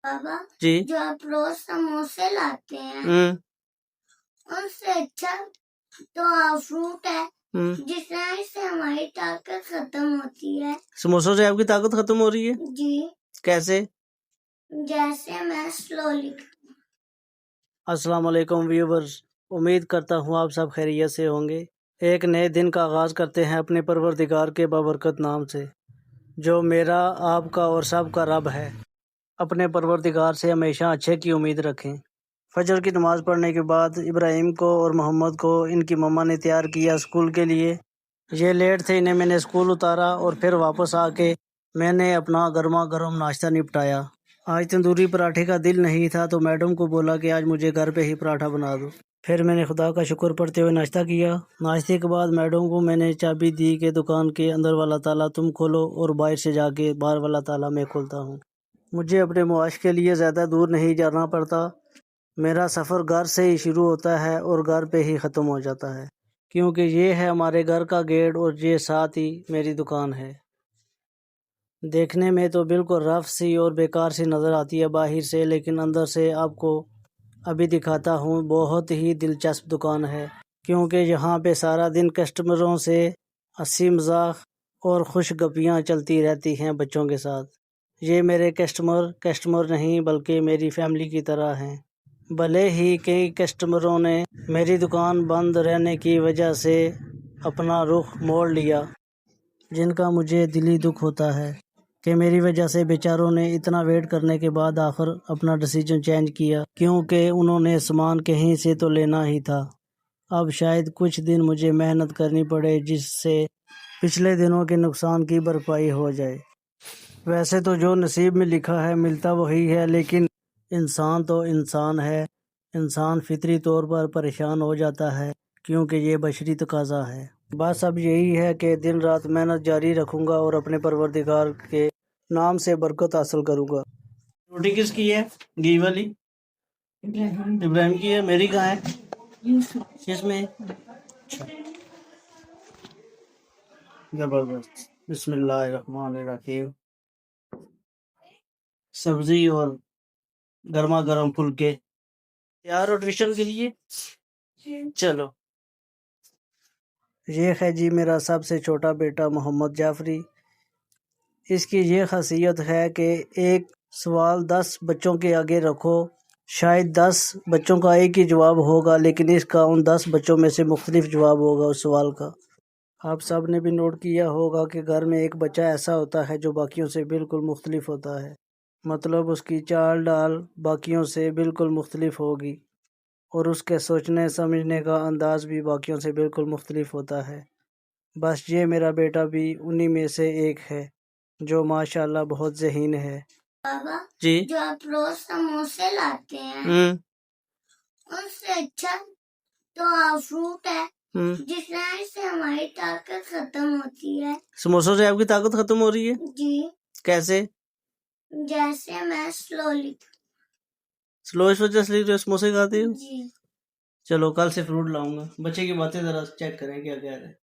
पापा जी जो आप रोज समोसे लाते हैं उससे अच्छा तो फ्रूट है जिससे हमारी ताकत खत्म होती है। समोसों से आपकी ताकत खत्म हो रही है? जी कैसे? जैसे मैं स्लोली। अस्सलाम वालेकुम व्यूवर्स, उम्मीद करता हूँ आप सब खैरियत से होंगे। एक नए दिन का आगाज़ करते हैं अपने परवरदिगार के बाबरकत नाम से, जो मेरा, आपका और सब का रब है। अपने परवरदिगार से हमेशा अच्छे की उम्मीद रखें। फजर की नमाज़ पढ़ने के बाद इब्राहिम को और मोहम्मद को इनकी मम्मा ने तैयार किया स्कूल के लिए। ये लेट थे, इन्हें मैंने स्कूल उतारा और फिर वापस आके मैंने अपना गर्मा गर्म नाश्ता निपटाया। आज तंदूरी पराठे का दिल नहीं था तो मैडम को बोला कि आज मुझे घर पे ही पराठा बना दो। फिर मैंने खुदा का शुक्र पढ़ते हुए नाश्ता किया। नाश्ते के बाद मैडम को मैंने चाबी दी कि दुकान के अंदर वाला ताला तुम खोलो और बाहर से जाके बाहर वाला ताला मैं खोलता हूँ। मुझे अपने मुआश के लिए ज़्यादा दूर नहीं जाना पड़ता। मेरा सफ़र घर से ही शुरू होता है और घर पे ही ख़त्म हो जाता है, क्योंकि ये है हमारे घर का गेट और ये साथ ही मेरी दुकान है। देखने में तो बिल्कुल रफ सी और बेकार सी नज़र आती है बाहर से, लेकिन अंदर से आपको अभी दिखाता हूँ। बहुत ही दिलचस्प दुकान है, क्योंकि यहाँ पे सारा दिन कस्टमरों से हंसी मजाक और खुश गपियाँ चलती रहती हैं बच्चों के साथ। ये मेरे कस्टमर नहीं बल्कि मेरी फैमिली की तरह हैं। भले ही कई कस्टमरों ने मेरी दुकान बंद रहने की वजह से अपना रुख मोड़ लिया, जिनका मुझे दिली दुख होता है कि मेरी वजह से बेचारों ने इतना वेट करने के बाद आखिर अपना डिसीजन चेंज किया, क्योंकि उन्होंने सामान कहीं से तो लेना ही था। अब शायद कुछ दिन मुझे मेहनत करनी पड़े जिससे पिछले दिनों के नुकसान की भरपाई हो जाए। वैसे तो जो नसीब में लिखा है मिलता वही है, लेकिन इंसान तो इंसान है। इंसान फितरी तौर पर परेशान हो जाता है, क्योंकि ये बशरी तकाजा है। बस अब यही है कि दिन रात मेहनत जारी रखूंगा और अपने परवरदिगार के नाम से बरकत हासिल करूंगा। रोटी किसकी है? घी वाली इब्राहिम की है। मेरी कहाँ है? किसमें? जबरदस्त। बिस्मिल्लाहिर्रहमानिर्रहीम। सब्जी और गर्मा गर्म फुलके तैयार हो ट्यूशन के लिए। चलो, ये है जी मेरा सबसे छोटा बेटा मोहम्मद जाफरी। इसकी ये खासियत है कि एक सवाल 10 बच्चों के आगे रखो, शायद 10 बच्चों का एक ही जवाब होगा, लेकिन इसका उन 10 बच्चों में से मुख्तलिफ जवाब होगा उस सवाल का। आप सब ने भी नोट किया होगा कि घर में एक बच्चा ऐसा होता है जो बाकियों से बिल्कुल मुख्तलिफ होता है, मतलब उसकी चाल डाल बाकियों से बिल्कुल मुख्तलिफ होगी और उसके सोचने समझने का अंदाज़ भी बाकियों से बिल्कुल मुख्तलिफ होता है। बस ये मेरा बेटा भी उन्हीं में से एक है, जो माशाल्लाह बहुत ज़हीन है। पापा जी जो आप रोज समोसे लाते हैं उससे अच्छा तो फ्रूट है जिससे हमारी ताकत खत्म होती है। समोसों से आपकी ताकत खत्म हो रही है? जी कैसे? जैसे मैं स्लो इस वजह से समोसे खाते हो? जी चलो कल से फ्रूट लाऊंगा। बच्चे की बातें ज़रा चेक करें क्या कह रहे हैं।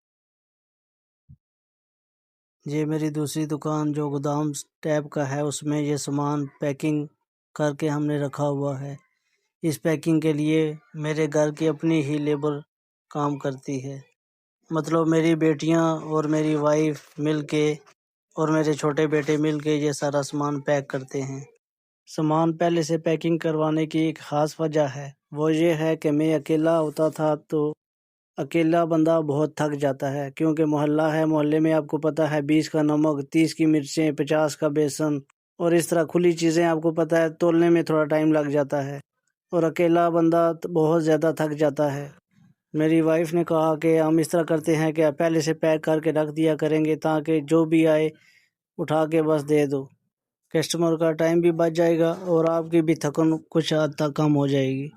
ये मेरी दूसरी दुकान जो गोदाम टाइप का है, उसमें ये सामान पैकिंग करके हमने रखा हुआ है। इस पैकिंग के लिए मेरे घर की अपनी ही लेबर काम करती है, मतलब मेरी बेटियां और मेरी वाइफ मिलके और मेरे छोटे बेटे मिलके ये सारा सामान पैक करते हैं। सामान पहले से पैकिंग करवाने की एक ख़ास वजह है, वो ये है कि मैं अकेला होता था तो अकेला बंदा बहुत थक जाता है, क्योंकि मोहल्ला है, मोहल्ले में आपको पता है 20 का नमक, 30 की मिर्चें, 50 का बेसन और इस तरह खुली चीज़ें आपको पता है तोलने में थोड़ा टाइम लग जाता है और अकेला बंदा बहुत ज़्यादा थक जाता है। मेरी वाइफ ने कहा कि हम इस तरह करते हैं कि पहले से पैक करके रख दिया करेंगे, ताकि जो भी आए उठा के बस दे दो। कस्टमर का टाइम भी बच जाएगा और आपकी भी थकन कुछ हद तक कम हो जाएगी।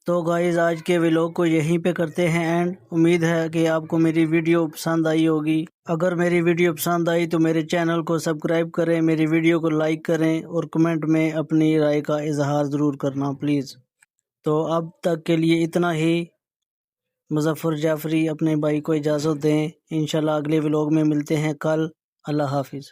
तो गाइस आज के व्लॉग को यहीं पे करते हैं एंड। उम्मीद है कि आपको मेरी वीडियो पसंद आई होगी। अगर मेरी वीडियो पसंद आई तो मेरे चैनल को सब्सक्राइब करें, मेरी वीडियो को लाइक करें और कमेंट में अपनी राय का इजहार ज़रूर करना प्लीज़। तो अब तक के लिए इतना ही। मुज़फ़्फ़र जाफरी अपने भाई को इजाज़त दें। इंशाल्लाह अगले व्लॉग में मिलते हैं कल। अल्लाह हाफिज़।